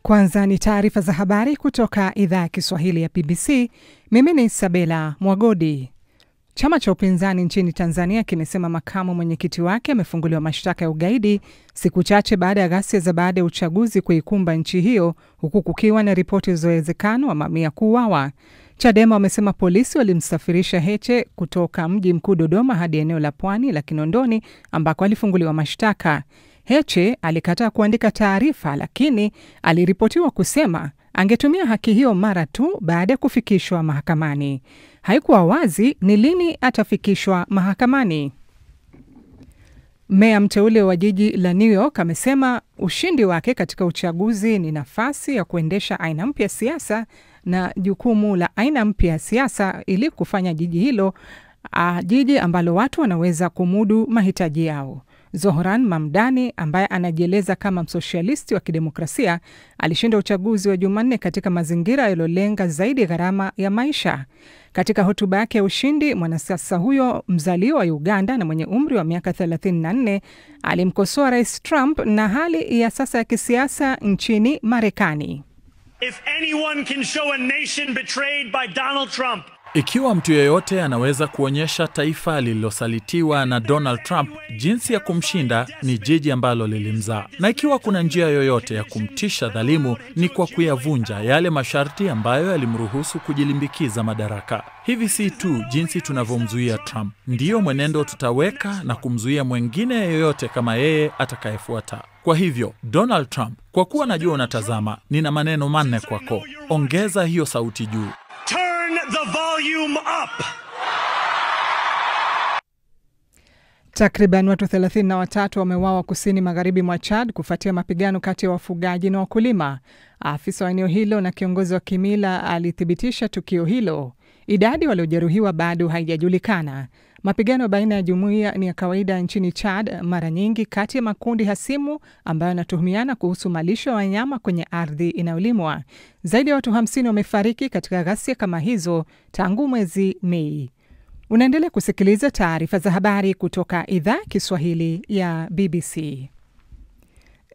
Kwanza ni taarifa za habari kutoka idhaa ya Kiswahili ya BBC. Mimi ni Isabela Mwagodi. Chama cha upinzani nchini Tanzania kimesema makamu mwenyekiti wake amefunguliwa mashtaka ya ugaidi siku chache baada ya ghasia za baada ya uchaguzi kuikumba nchi hiyo, huku kukiwa na ripoti za uwezekano wa mamia kuuawa. Chadema wamesema polisi walimsafirisha Heche kutoka mji mkuu Dodoma hadi eneo la Pwani la Kinondoni ambako alifunguliwa mashtaka. Heche alikataa kuandika taarifa, lakini aliripotiwa kusema angetumia haki hiyo mara tu baada ya kufikishwa mahakamani. Haikuwa wazi ni lini atafikishwa mahakamani. Meya mteule wa jiji la New York amesema ushindi wake katika uchaguzi ni nafasi ya kuendesha aina mpya siasa na jukumu la aina mpya siasa ili kufanya jiji hilo jiji ambalo watu wanaweza kumudu mahitaji yao. Zohran Mamdani ambaye anajieleza kama msosialisti wa kidemokrasia alishinda uchaguzi wa Jumanne katika mazingira yaliyolenga zaidi gharama ya maisha. Katika hotuba yake ya ushindi, mwanasiasa huyo mzaliwa wa Uganda na mwenye umri wa miaka 34 alimkosoa Rais Trump na hali ya sasa ya kisiasa nchini Marekani. If anyone can show a nation betrayed by Donald Trump, ikiwa mtu yeyote anaweza kuonyesha taifa lililosalitiwa na Donald Trump jinsi ya kumshinda, ni jiji ambalo lilimzaa. Na ikiwa kuna njia yoyote ya kumtisha dhalimu, ni kwa kuyavunja yale masharti ambayo yalimruhusu kujilimbikiza madaraka. Hivi si tu jinsi tunavyomzuia Trump, ndiyo mwenendo tutaweka na kumzuia mwingine yoyote kama yeye atakayefuata. Kwa hivyo, Donald Trump, kwa kuwa najua unatazama, nina maneno manne kwako. Ongeza hiyo sauti juu. the volume up. Takriban watu 33 wameuawa kusini magharibi mwa Chad kufuatia mapigano kati ya wafugaji na wakulima. Afisa wa eneo hilo na kiongozi wa kimila alithibitisha tukio hilo. Idadi waliojeruhiwa bado haijajulikana. Mapigano baina ya jumuiya ni ya kawaida nchini Chad, mara nyingi kati ya makundi hasimu ambayo yanatuhumiana kuhusu malisho ya wanyama kwenye ardhi inayolimwa. Zaidi ya watu 50 wamefariki katika ghasia kama hizo tangu mwezi Mei. Unaendelea kusikiliza taarifa za habari kutoka idhaa Kiswahili ya BBC.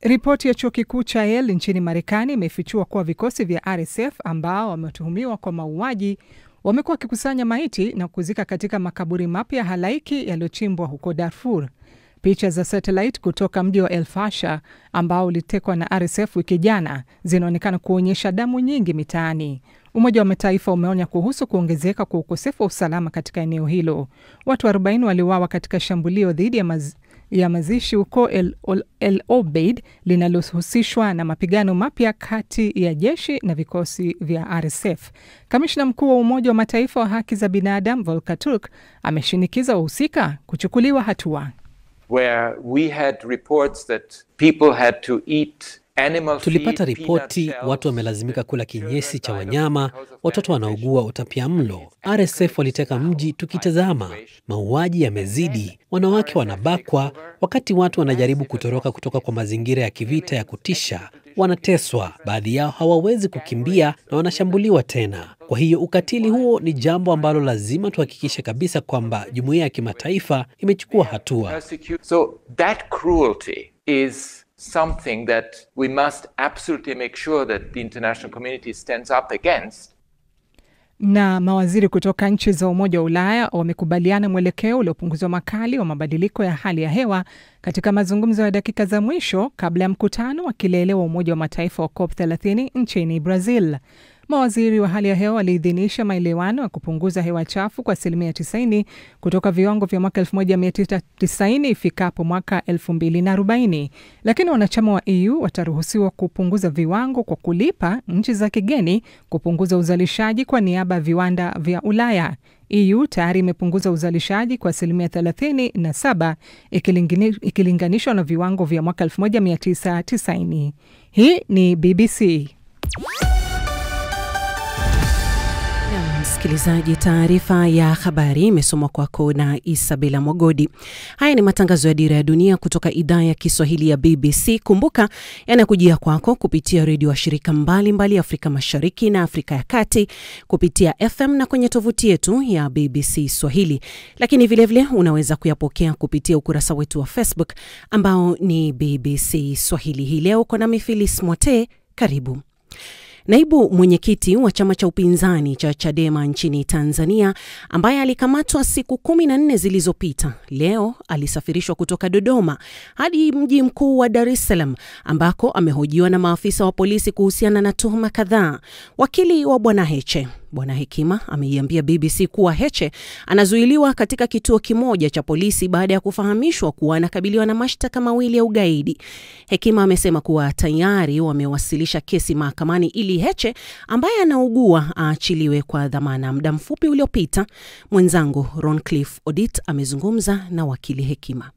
Ripoti ya chuo kikuu cha Yale nchini Marekani imefichua kuwa vikosi vya RSF ambao wametuhumiwa kwa mauaji wamekuwa wakikusanya maiti na kuzika katika makaburi mapya halaiki yaliyochimbwa huko Darfur. Picha za satellite kutoka mji wa El Fasher ambao ulitekwa na RSF wiki jana zinaonekana kuonyesha damu nyingi mitaani. Umoja wa Mataifa umeonya kuhusu kuongezeka kwa ukosefu wa usalama katika eneo hilo. Watu 40 waliuawa katika shambulio dhidi ya mazishi huko El Obeid linalohusishwa na mapigano mapya kati ya jeshi na vikosi vya RSF. Kamishna mkuu wa Umoja wa Mataifa wa haki za binadamu Volker Turk ameshinikiza wahusika kuchukuliwa hatua. Where we had reports that people had to eat animal. Tulipata ripoti watu wamelazimika kula kinyesi cha wanyama, watoto wanaugua utapiamlo. RSF waliteka mji tukitazama. Mauaji yamezidi, wanawake wanabakwa, wakati watu wanajaribu kutoroka kutoka kwa mazingira ya kivita ya kutisha. Wanateswa, baadhi yao hawawezi kukimbia na wanashambuliwa tena. Kwa hiyo ukatili huo ni jambo ambalo lazima tuhakikishe kabisa kwamba jumuiya ya kimataifa imechukua hatua. So that cruelty is something that we must absolutely make sure that the international community stands up against. Na mawaziri kutoka nchi za Umoja wa Ulaya wamekubaliana mwelekeo uliopunguzwa makali wa mabadiliko ya hali ya hewa katika mazungumzo ya dakika za mwisho kabla ya mkutano wa kilele wa Umoja wa Mataifa wa COP30 nchini Brazil. Mawaziri wa hali ya hewa waliidhinisha maelewano ya kupunguza hewa chafu kwa 90% kutoka viwango vya mwaka 1990 ifikapo mwaka 2040. Lakini wanachama wa EU wataruhusiwa kupunguza viwango kwa kulipa nchi za kigeni kupunguza uzalishaji kwa niaba ya viwanda vya Ulaya. EU tayari imepunguza uzalishaji kwa 37% ikilinganishwa na viwango vya mwaka 1990. Hii ni BBC. Msikilizaji, taarifa ya habari imesomwa kwako na Isabela Mwagodi. Haya ni matangazo ya Dira ya Dunia kutoka idhaa ya Kiswahili ya BBC. Kumbuka yanakujia kwako kupitia redio wa shirika mbalimbali Afrika Mashariki na Afrika ya Kati, kupitia FM na kwenye tovuti yetu ya BBC Swahili. Lakini vilevile unaweza kuyapokea kupitia ukurasa wetu wa Facebook ambao ni BBC Swahili. Hii leo kuna Phyllis Mwote, Karibu. Naibu mwenyekiti wa chama cha upinzani cha Chadema nchini Tanzania ambaye alikamatwa siku 14 zilizopita, leo alisafirishwa kutoka Dodoma hadi mji mkuu wa Dar es Salaam ambako amehojiwa na maafisa wa polisi kuhusiana na tuhuma kadhaa. Wakili wa Bwana Heche, Bwana Hekima, ameiambia BBC kuwa Heche anazuiliwa katika kituo kimoja cha polisi baada ya kufahamishwa kuwa anakabiliwa na mashtaka mawili ya ugaidi. Hekima amesema kuwa tayari wamewasilisha kesi mahakamani ili Heche ambaye anaugua aachiliwe kwa dhamana. Muda mfupi uliopita, mwenzangu Roncliffe Odit amezungumza na wakili Hekima.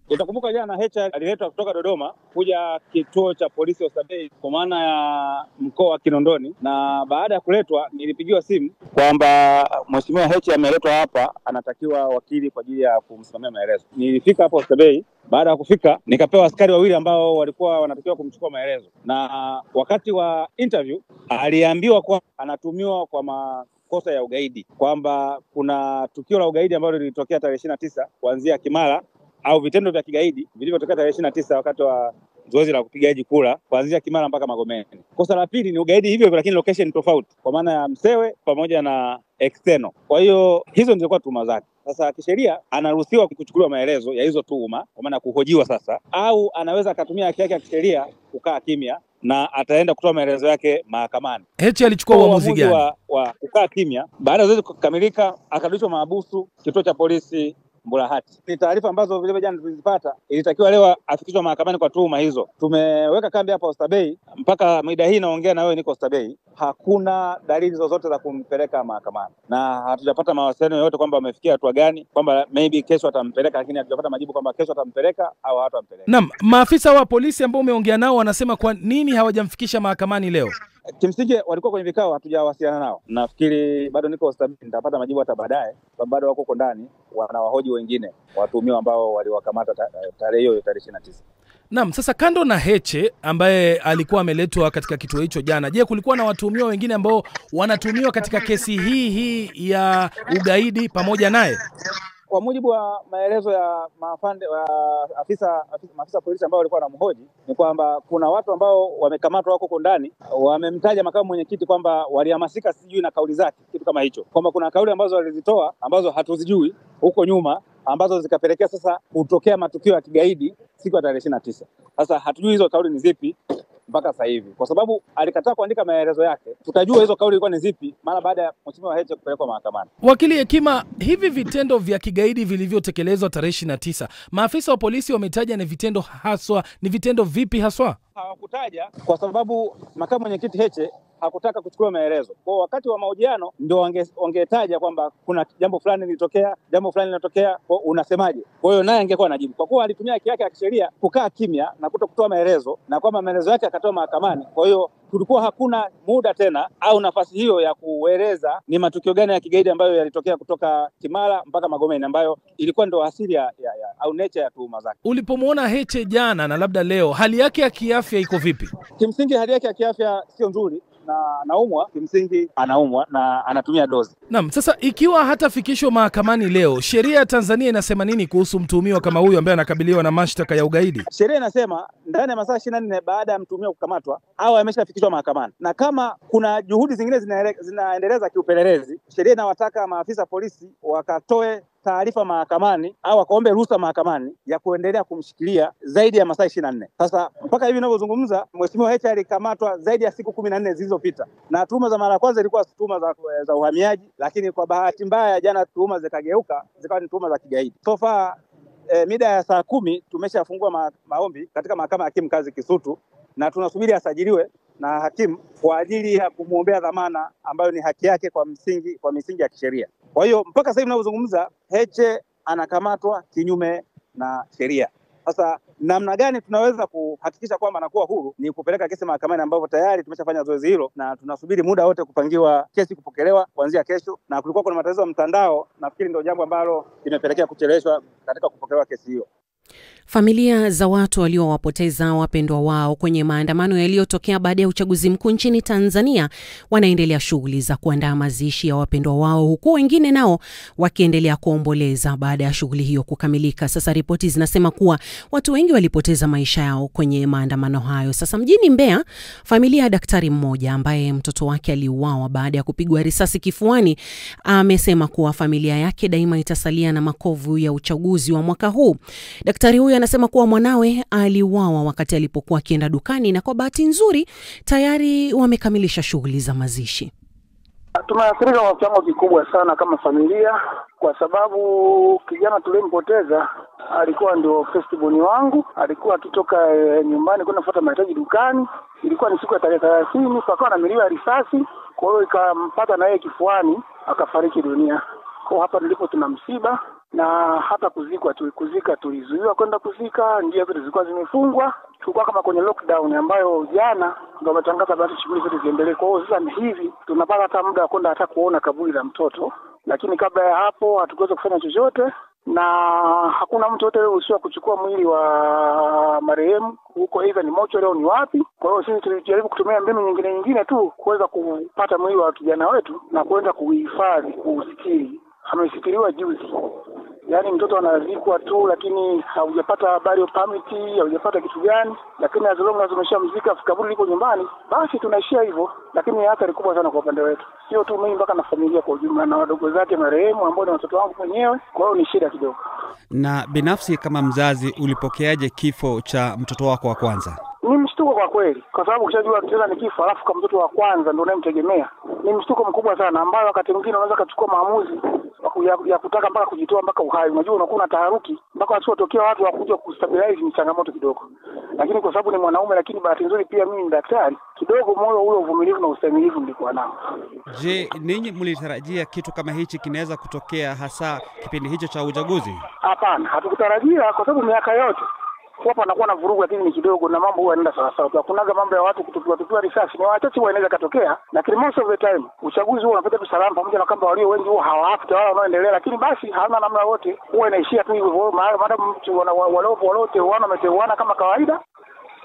Itakumbuka jana Heche aliletwa kutoka Dodoma kuja kituo cha polisi Oysterbay kwa maana ya mkoa wa Kinondoni, na baada ya kuletwa nilipigiwa simu kwamba mheshimiwa Heche ameletwa hapa, anatakiwa wakili kwa ajili ya kumsimamia maelezo. Nilifika hapo Oysterbay. Baada ya kufika nikapewa askari wawili ambao walikuwa wanatakiwa kumchukua maelezo, na wakati wa interview aliambiwa kwa anatumiwa kwa makosa ya ugaidi, kwamba kuna tukio la ugaidi ambalo lilitokea tarehe 29 kuanzia Kimara, au vitendo vya kigaidi vilivyotokea tarehe 29 wakati wa zoezi la kupigaji kura kuanzia Kimara mpaka Magomeni. Kosa la pili ni ugaidi hivyo, lakini location tofauti, kwa maana ya Msewe pamoja na external. Kwa hiyo hizo zilikuwa tuhuma zake. Sasa kisheria anaruhusiwa kuchukuliwa maelezo ya hizo tuhuma, kwa maana kuhojiwa sasa, au anaweza akatumia haki yake ya kisheria kukaa kimya na ataenda kutoa maelezo yake mahakamani. Heche alichukua uamuzi gani? Wa kukaa kimya. Baada ya zoezi kukamilika, akarudishwa mahabusu kituo cha polisi Mbulahati. Ni taarifa ambazo vile jana tulizipata, ilitakiwa leo afikishwe mahakamani kwa tuhuma hizo. Tumeweka kambi hapa Oysterbay mpaka mida hii naongea na wewe, niko Oysterbay. Hakuna dalili zozote za kumpeleka mahakamani, na hatujapata mawasiliano yoyote kwamba wamefikia hatua gani, kwamba maybe kesho atampeleka, lakini hatujapata majibu kwamba kesho atampeleka au hatampeleka. Naam, maafisa wa polisi ambao umeongea nao wanasema kwa nini hawajamfikisha mahakamani leo? Kimsingi walikuwa kwenye vikao, hatujawasiliana nao. Nafikiri bado niko Oysterbay, nitapata majibu hata baadaye, sababu bado wako huko ndani wanawahoji wengine watuhumiwa ambao waliwakamata tarehe hiyo tarehe 29. Naam, sasa kando na Heche ambaye alikuwa ameletwa katika kituo hicho jana, je, kulikuwa na watuhumiwa wengine ambao wanatuhumiwa katika kesi hii ya ugaidi pamoja naye? Kwa mujibu wa maelezo ya maafande wa maafisa polisi ambao walikuwa wanamhoji, ni kwamba kuna watu ambao wamekamatwa wako huko ndani, wamemtaja makamu mwenyekiti kwamba walihamasika sijui na kauli zake, kitu kama hicho, kwamba kuna kauli ambazo walizitoa ambazo hatuzijui huko nyuma, ambazo zikapelekea sasa kutokea matukio ya kigaidi siku ya tarehe 29. Sasa hatujui hizo kauli ni zipi mpaka sasa hivi, kwa sababu alikataa kuandika maelezo yake. Tutajua hizo kauli ilikuwa ni zipi mara baada ya mheshimiwa Heche kupelekwa mahakamani. Wakili Hekima, hivi vitendo vya kigaidi vilivyotekelezwa tarehe 29, maafisa wa polisi wametaja ni vitendo haswa, ni vitendo vipi haswa? Hawakutaja kwa sababu makamu mwenyekiti Heche hakutaka kuchukua maelezo. Kwa wakati wa mahojiano ndio wangetaja kwamba kuna jambo fulani lilitokea, jambo fulani linatokea, unasemaje? Kwa hiyo naye angekuwa anajibu. Kwa kuwa alitumia haki yake ya kisheria kukaa kimya na kutokutoa maelezo, na kwamba maelezo yake akatoa mahakamani, kwa hiyo kulikuwa hakuna muda tena au nafasi hiyo ya kueleza ni matukio gani ya kigaidi ambayo yalitokea kutoka Kimara mpaka Magomeni, ambayo ilikuwa ndio asili au nature ya tuhuma zake. Ulipomwona Heche jana na labda leo, hali yake ya kiafya iko vipi? Kimsingi hali yake ya kiafya sio nzuri, na anaumwa, kimsingi anaumwa na anatumia dozi. Naam, sasa ikiwa hatafikishwa mahakamani leo, sheria ya Tanzania inasema nini kuhusu mtuhumiwa kama huyu ambaye anakabiliwa na mashtaka ya ugaidi? Sheria inasema ndani ya masaa 24 baada ya mtuhumiwa kukamatwa au ameshafikishwa mahakamani, na kama kuna juhudi zingine zinaendeleza kiupelelezi, sheria inawataka maafisa polisi wakatoe taarifa mahakamani au akaombe ruhusa mahakamani ya kuendelea kumshikilia zaidi ya masaa 24. Sasa mpaka hivi ninavyozungumza, mheshimiwa Heche alikamatwa zaidi ya siku 14 zilizopita, na tuhuma za mara ya kwanza ilikuwa tuhuma za uhamiaji, lakini kwa bahati mbaya jana tuhuma zikageuka zikawa ni tuhuma za kigaidi. So far mida ya saa 10 tumeshafungua maombi katika mahakama ya hakimu kazi Kisutu, na tunasubiri asajiliwe na hakimu kwa ajili ya kumwombea dhamana ambayo ni haki yake kwa misingi ya kisheria. Kwa hiyo mpaka sasa hivi ninavyozungumza, Heche anakamatwa kinyume na sheria. Sasa namna gani tunaweza kuhakikisha kwamba anakuwa huru? Ni kupeleka kesi mahakamani, ambapo tayari tumeshafanya zoezi hilo na tunasubiri muda wote kupangiwa kesi kupokelewa kuanzia kesho. Na kulikuwa kuna matatizo ya mtandao, nafikiri ndio jambo ambalo limepelekea kucheleweshwa katika kupokelewa kesi hiyo. Familia za watu waliowapoteza wapendwa wao kwenye maandamano yaliyotokea baada ya uchaguzi mkuu nchini Tanzania wanaendelea shughuli za kuandaa mazishi ya wapendwa wao, huku wengine nao wakiendelea kuomboleza baada ya shughuli hiyo kukamilika. Sasa ripoti zinasema kuwa watu wengi walipoteza maisha yao kwenye maandamano hayo. Sasa mjini Mbeya, familia ya daktari mmoja ambaye mtoto wake aliuawa baada ya kupigwa risasi kifuani amesema kuwa familia yake daima itasalia na makovu ya uchaguzi wa mwaka huu. Daktari huyo anasema kuwa mwanawe aliuawa wakati alipokuwa akienda dukani, na kwa bahati nzuri tayari wamekamilisha shughuli za mazishi. Tumeathirika kwa kiwango kikubwa sana kama kwa sababu kijana tuliyempoteza alikuwa ndio firstborn wangu, alikuwa akitoka nyumbani kwenda kufuata mahitaji dukani. Ilikuwa ni siku ya tarehe 30, pakawa na milio ya risasi, kwa hiyo ikampata na yeye kifuani akafariki dunia. Kwa hapa nilipo tuna msiba, na hata kuzika tulizuiwa kwenda kuzika, njia zote zilikuwa zimefungwa. Tulikuwa kama kwenye lockdown ambayo jana ndio wametangaza basi shughuli zote ziendelee. Kwa hiyo sasa hivi tunapata hata muda wa kwenda hata kuona kaburi la mtoto, lakini kabla ya hapo hatukuweza kufanya chochote, na hakuna mtu yote aliyeruhusiwa kuchukua mwili wa marehemu huko, aidha ni mocho leo ni wapi. Kwa hiyo sisi tulijaribu kutumia mbinu nyingine tu kuweza kupata mwili wa kijana wetu na kwenda kuhifadhi, kusikiri. Amesitiriwa juzi. Yaani mtoto anazikwa tu, lakini haujapata habari ya permit, haujapata kitu gani, lakini as long as umeshamzika, kaburi liko nyumbani, basi tunaishia hivyo. Lakini athari kubwa sana kwa upande wetu. Sio tu mimi, mpaka na familia kwa ujumla na wadogo zake marehemu ambao ni watoto wangu mwenyewe. Kwa hiyo ni shida kidogo. Na binafsi kama mzazi, ulipokeaje kifo cha mtoto wako wa kwanza? Ni mshtuko kwa kweli, kwa sababu ukishajua tena ni kifo alafu kama mtoto wa kwanza ndio unayemtegemea. Ni mshtuko mkubwa sana ambao wakati mwingine unaweza kuchukua maamuzi ya kutaka mpaka kujitoa mpaka uhai. Unajua unakuwa na taharuki mpaka wasipotokea watu wakuja kustabilize, ni changamoto kidogo. Lakini kwa sababu ni mwanaume, lakini bahati nzuri pia mimi ni daktari, kidogo moyo ule uvumilivu na ustahimilivu nilikuwa nao. Je, ninyi mlitarajia kitu kama hichi kinaweza kutokea hasa kipindi hicho cha uchaguzi? Hapana, hatukutarajia kwa sababu miaka yote hapa anakuwa na vurugu, lakini ni kidogo na mambo huwa yanaenda sawa sawa. Hakunaga mambo ya watu kutupiwa risasi, ni wachache wanaweza katokea, lakini most of the time uchaguzi huo unapita tu salama, pamoja na kwamba walio wengi huwa hawafi wala wanaendelea, lakini basi hana namna yote, huwa inaishia tu hivyo. Maana mtu walote wameteuana kama kawaida,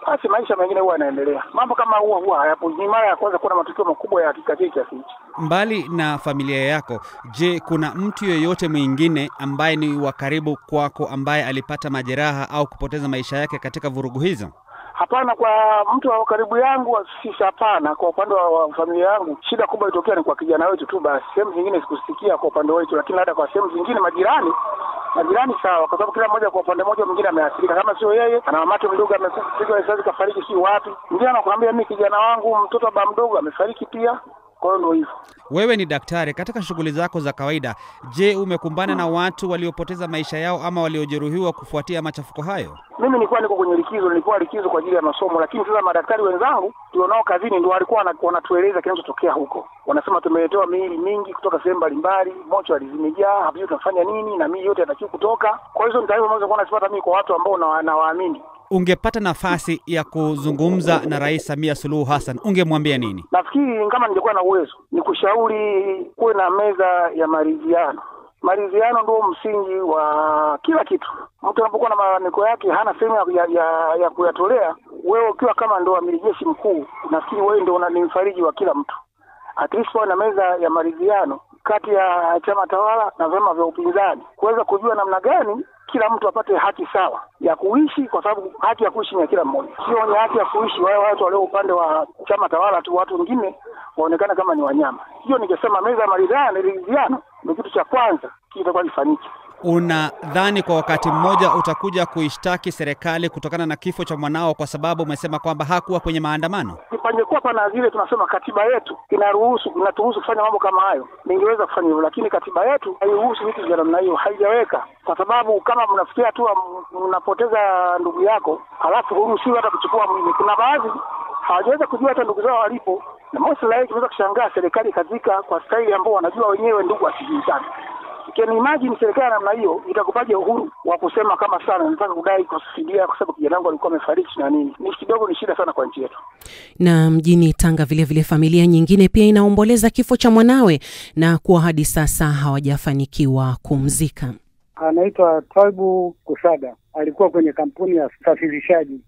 basi maisha mengine huwa yanaendelea. Mambo kama huwa hayapo. Ni mara ya kwanza kuna matukio makubwa ya kikatili kiasi hichi. Mbali na familia yako, je, kuna mtu yeyote mwingine ambaye ni wa karibu kwako ambaye alipata majeraha au kupoteza maisha yake katika vurugu hizo? Hapana, kwa mtu wa karibu yangu sisi hapana. Kwa upande wa familia yangu shida kubwa ilitokea ni kwa kijana wetu tu basi. Sehemu zingine sikusikia kwa upande wetu, lakini hata kwa sehemu zingine majirani sawa, kwa sababu kila mmoja kwa upande mmoja mwingine ameathirika. Kama sio yeye, ana mamato mdogo amepigwa risasi kafariki, si wapi. Mwingine anakuambia mimi kijana wangu mtoto baba mdogo amefariki pia. Kwa hiyo ndio hivyo. Wewe ni daktari, katika shughuli zako za kawaida, je, umekumbana na watu waliopoteza maisha yao ama waliojeruhiwa kufuatia machafuko hayo? Mimi nilikuwa niko kwenye likizo kwa ajili ya masomo, lakini sasa madaktari wenzangu tulionao kazini ndio walikuwa wanatueleza kinachotokea huko. Wanasema tumeletewa miili mingi kutoka sehemu mbalimbali, mocho alizimejaa, hapajui tunafanya nini, na miili yote inatakiwa kutoka. Kwa hiyo ndio naweza kuona sipata mimi kwa watu ambao nawaamini. Ungepata nafasi ya kuzungumza na Rais Samia Suluhu Hassan, ungemwambia nini? Nafikiri kama ningekuwa na uwezo, ni kushauri kuwe na meza ya maridhiano. Maridhiano ndio msingi wa kila kitu. Mtu anapokuwa na malalamiko yake hana sehemu ya kuyatolea, wewe ukiwa kama ndio amiri jeshi mkuu, nafikiri wewe ndio ni mfariji wa kila mtu. At least na meza ya maridhiano kati ya chama tawala na vyama vya upinzani, kuweza kujua namna gani kila mtu apate haki sawa ya kuishi, kwa sababu haki ya kuishi ni ya kila mmoja. Sio ni haki ya kuishi wale watu walio upande wa chama tawala tu, watu wengine waonekana kama ni wanyama. Hiyo ningesema meza ya maridhiano ni kitu cha kwanza kitakuwa kifanyike. Unadhani kwa wakati mmoja utakuja kuishtaki serikali kutokana na kifo cha mwanao kwa sababu umesema kwamba hakuwa kwenye maandamano? Pangekuwa pana zile tunasema katiba yetu inaturuhusu kufanya mambo kama hayo, ningeweza kufanya hivyo, lakini katiba yetu hairuhusu vitu vya namna hiyo, haijaweka. Kwa sababu kama mnafikia tu mnapoteza ndugu yako, halafu huruhusiwi hata kuchukua mwili. Kuna baadhi hawajaweza kujua hata ndugu zao walipo, na most likely tunaweza kushangaa serikali katika kwa staili ambao wanajua wenyewe ndugu asijulikane. Can imagine serikali namna hiyo itakupaje uhuru wa kusema kama sana nataka kudai kufidia kwa sababu kijana wangu alikuwa amefariki na nini? Ni kidogo, ni shida sana kwa nchi yetu. Na mjini Tanga vile familia nyingine pia inaomboleza kifo cha mwanawe na kuwa hadi sasa hawajafanikiwa kumzika. Anaitwa Taibu Kusaga. Alikuwa kwenye kampuni ya usafirishaji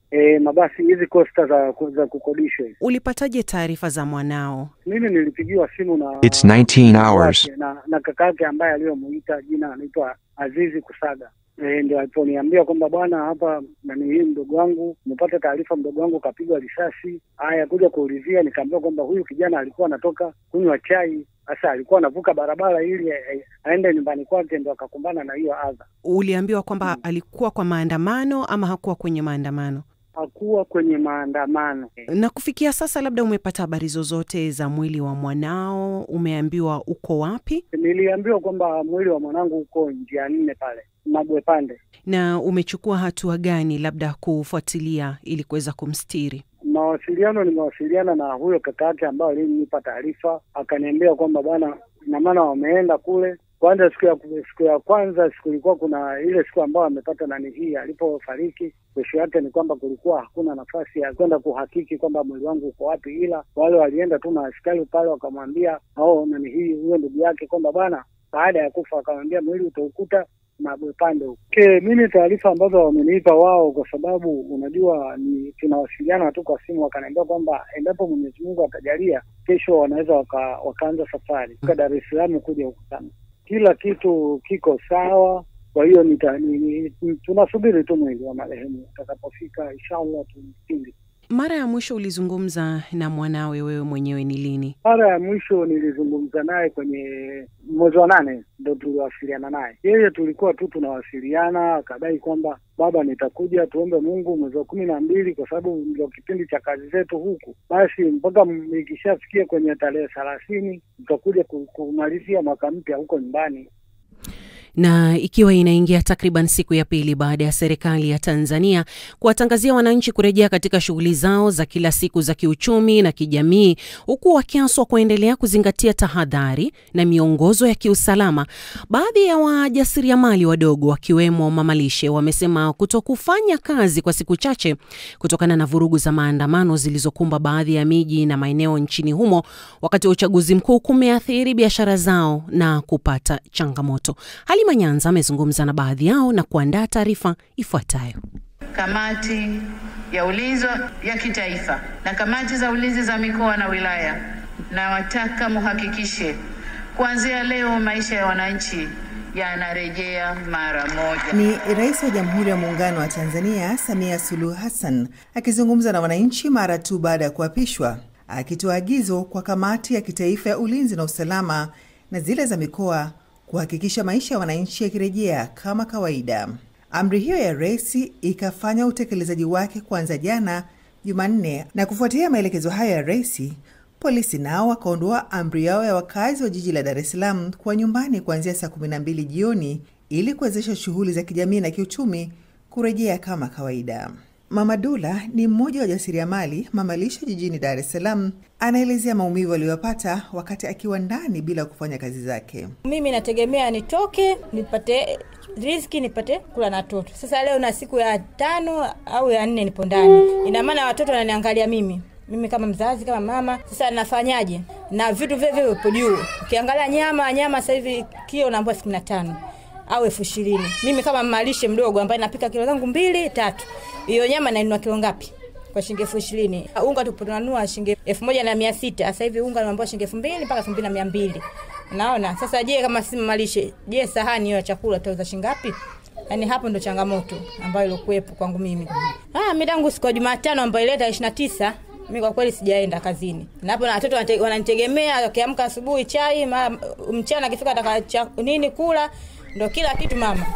mabasi hizi Costa za kukodisha. Ulipataje taarifa za mwanao? Mimi nilipigiwa simu na It's 19 hours. na kaka yake ambaye aliyomuita jina anaitwa Azizi Kusaga. Ndio aliponiambia kwamba bwana, hapa hii mdogo wangu, nimepata taarifa mdogo wangu kapigwa risasi. Haya, kuja kuulizia nikaambiwa kwamba huyu kijana alikuwa anatoka kunywa chai. Sasa alikuwa anavuka barabara ili aende nyumbani kwake, ndio akakumbana na hiyo adha. Uliambiwa kwamba alikuwa kwa maandamano ama hakuwa kwenye maandamano? Hakuwa kwenye maandamano. Na kufikia sasa labda umepata habari zozote za mwili wa mwanao? Umeambiwa uko wapi? Niliambiwa kwamba mwili wa mwanangu uko njia 4 pale Mabwepande. Na umechukua hatua gani labda kufuatilia ili kuweza kumstiri? Nimewasiliana na huyo kaka yake ambaye alinipa taarifa, akaniambia kwamba bwana, na maana wameenda kule. Kwanza siku ya kwanza ilikuwa kuna ile siku ambayo amepata hii alipofariki, kesho yake ni kwamba kulikuwa hakuna nafasi ya kwenda kuhakiki kwamba mwili wangu uko wapi, ila wale walienda tu na askari pale wakamwambia huyo ndugu yake kwamba bwana, baada ya kufa akamwambia mwili utaukuta Mabwepande huko. Mimi taarifa ambazo wamenipa wao, kwa sababu unajua ni tunawasiliana tu kwa simu, wakaniambia kwamba endapo Mwenyezi Mungu atajalia, kesho wanaweza wakaanza safari kwa Dar es Salaam kuja kukutana. Kila kitu kiko sawa, kwa hiyo tunasubiri tu mwili wa marehemu utakapofika, inshallah tumstiri. Mara ya mwisho ulizungumza na mwanawe wewe mwenyewe ni lini? Mara ya mwisho nilizungumza naye kwenye mwezi wa 8 ndio tuliwasiliana naye. Yeye tulikuwa tu tunawasiliana, akadai kwamba baba, nitakuja tuombe Mungu mwezi wa 12 kwa sababu ndio kipindi cha kazi zetu huku. Basi mpaka ikishafikia kwenye tarehe 30 tutakuja kumalizia mwaka mpya huko nyumbani. Na ikiwa inaingia takriban siku ya pili baada ya serikali ya Tanzania kuwatangazia wananchi kurejea katika shughuli zao za kila siku za kiuchumi na kijamii, huku wakiaswa kuendelea kuzingatia tahadhari na miongozo ya kiusalama, baadhi ya wajasiriamali wadogo wakiwemo mamalishe wamesema kutokufanya kazi kwa siku chache kutokana na vurugu za maandamano zilizokumba baadhi ya miji na maeneo nchini humo wakati wa uchaguzi mkuu kumeathiri biashara zao na kupata changamoto. Halima Nyanza amezungumza na baadhi yao na kuandaa taarifa ifuatayo. Kamati ya ulinzi ya kitaifa na kamati za ulinzi za mikoa na wilaya, na wataka muhakikishe kuanzia leo maisha ya wananchi yanarejea mara moja. Ni Rais wa Jamhuri ya Muungano wa Tanzania Samia Suluhu Hassan akizungumza na wananchi mara tu baada ya kuapishwa, akitoa agizo kwa kamati ya kitaifa ya ulinzi na usalama na zile za mikoa kuhakikisha maisha ya wananchi yakirejea kama kawaida. Amri hiyo ya rais ikafanya utekelezaji wake kuanza jana Jumanne, na kufuatia maelekezo hayo ya rais, polisi nao wakaondoa amri yao ya wakazi wa jiji la Dar es Salaam kwa nyumbani kuanzia saa 12 jioni ili kuwezesha shughuli za kijamii na kiuchumi kurejea kama kawaida. Mama Dula ni mmoja wa jasiriamali mamalisho jijini Dar es Salaam. Anaelezea maumivu aliyopata wakati akiwa ndani bila kufanya kazi zake. Mimi nategemea nitoke, nipate riziki, nipate kula na watoto. Sasa leo na siku ya 5 au ya 4 nipo ndani. Ina maana watoto wananiangalia mimi kama mzazi, kama mama. Sasa nafanyaje? Na vitu vile vipo juu. Ukiangalia nyama sasa hivi kilo naambiwa 15 au 20,000. Mimi kama mmalishe mdogo ambaye napika kilo zangu 2-3. Hiyo nyama nainunua kilo ngapi? Kwa shilingi 20,000. Unga tuponunua shilingi 1,600. Sasa hivi unga naambiwa shilingi 2,000 mpaka 2,200. Unaona? Sasa je, kama si mmalishe, je sahani hiyo ya chakula tutauza shilingi ngapi? Yaani hapo ndo changamoto ambayo ilikuwepo kwangu mimi. Midangu siku ya Jumatano ambayo ileta 29, mimi kwa kweli sijaenda kazini. Na hapo na watoto wananitegemea, wakiamka asubuhi chai, mchana akifika ataka nini kula, ndo kila kitu mama.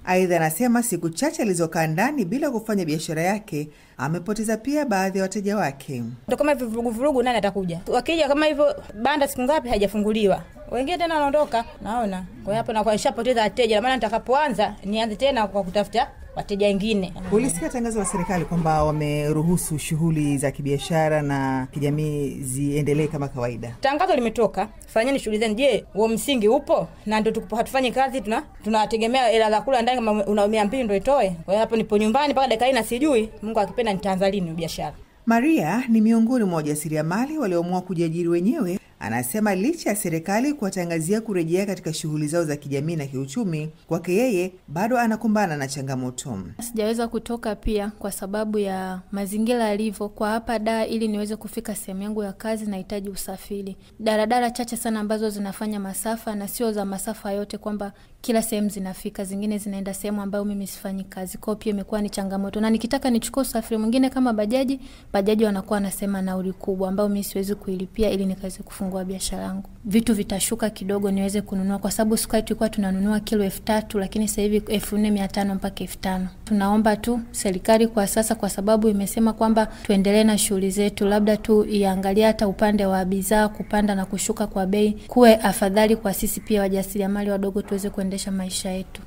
Aidha anasema siku chache alizokaa ndani bila kufanya biashara yake, amepoteza pia baadhi ya wateja wake. Ndio kama hivyo vurugu nani atakuja? Wakija kama hivyo banda siku ngapi haijafunguliwa. Wengine tena wanaondoka, naona. Kwa hiyo hapo na kwa nishapoteza wateja, maana nitakapoanza nianze tena kwa kutafuta wateja wengine. Ulisikia tangazo la serikali kwamba wameruhusu shughuli za kibiashara na kijamii ziendelee kama kawaida. Tangazo limetoka, fanyeni shughuli zenu. Je, huo msingi upo? Na ndio hatufanyi kazi, tunategemea hela za kula ndani, kama una 200 ndio itoe. Kwa hiyo hapo nipo nyumbani mpaka dakika hii na sijui Mungu akipenda nitaanza lini biashara. Maria ni miongoni mwa wajasiriamali walioamua kujiajiri wenyewe Anasema licha ya serikali kuwatangazia kurejea katika shughuli zao za kijamii na kiuchumi, kwake yeye bado anakumbana na changamoto. Sijaweza kutoka pia kwa sababu ya mazingira yalivyo kwa hapa Dar. Ili niweze kufika sehemu yangu ya kazi nahitaji usafiri. Daladala chache sana ambazo zinafanya masafa, na sio za masafa yote kwamba kila sehemu zinafika, zingine zinaenda sehemu ambayo mimi sifanyi kazi. Kwa pia imekuwa ni changamoto, na nikitaka nichukue usafiri mwingine kama bajaji wanakuwa nasema nauli kubwa ambayo mimi siwezi kuilipia ili nikaweze kufungua biashara yangu. Vitu vitashuka kidogo niweze kununua, kwa sababu sukari tulikuwa tunanunua kilo 3000 lakini sasa hivi 4500 mpaka 5000. Tunaomba tu serikali kwa sasa, kwa sababu imesema kwamba tuendelee na shughuli zetu, labda tu iangalie hata upande wa bidhaa kupanda na kushuka kwa bei, kuwe afadhali kwa sisi pia wajasiriamali wadogo tuweze kuendesha maisha yetu.